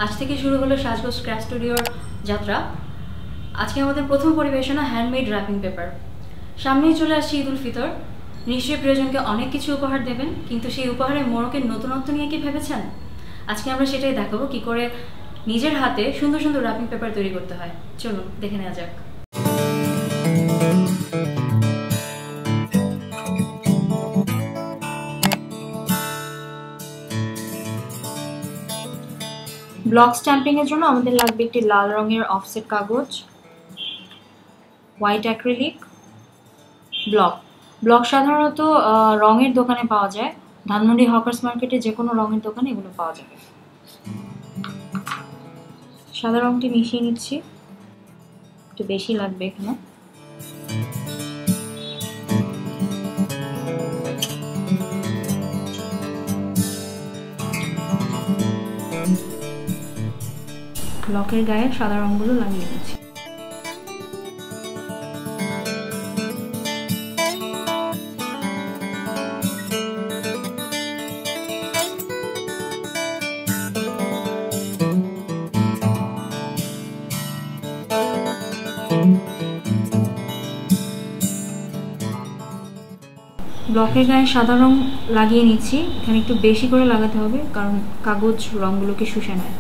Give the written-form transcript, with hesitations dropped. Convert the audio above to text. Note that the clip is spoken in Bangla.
আজ থেকে শুরু হলো সাজগোজ ক্রাফট স্টুডিওর যাত্রা। আজকে আমাদের প্রথম পরিবেশনা হ্যান্ডমেড র্যাপিং পেপার। সামনেই চলে আসছে ঈদ উল ফিতর। নিশ্চয়ই প্রিয়জনকে অনেক কিছু উপহার দেবেন, কিন্তু সেই উপহারের মোড়কের নতুনত্ব নিয়ে কি ভেবেছেন? আজকে আমরা সেটাই দেখাবো, কি করে নিজের হাতে সুন্দর সুন্দর র্যাপিং পেপার তৈরি করতে হয়। চলুন দেখে নেওয়া যাক। ব্লক স্ট্যাম্পিং এর জন্য আমাদের লাগবে একটি লাল রঙের অফসেট কাগজ, হোয়াইট অ্যাক্রিলিক, ব্লক সাধারণত রঙের দোকানে পাওয়া যায়। ধানমন্ডি হকার্স মার্কেটে যে কোনো রঙের দোকানে এগুলো পাওয়া যাবে। সাদা রঙটি মিশিয়ে নিচ্ছি, একটু বেশি লাগবে এখানে। ব্লকের গায়ে সাদা রঙগুলো লাগিয়ে দিচ্ছি। ব্লকের গায়ে সাদা রং লাগিয়ে নিচ্ছি। এখানে একটু বেশি করে লাগাতে হবে, কারণ কাগজ রঙগুলোকে শুষে নেয়।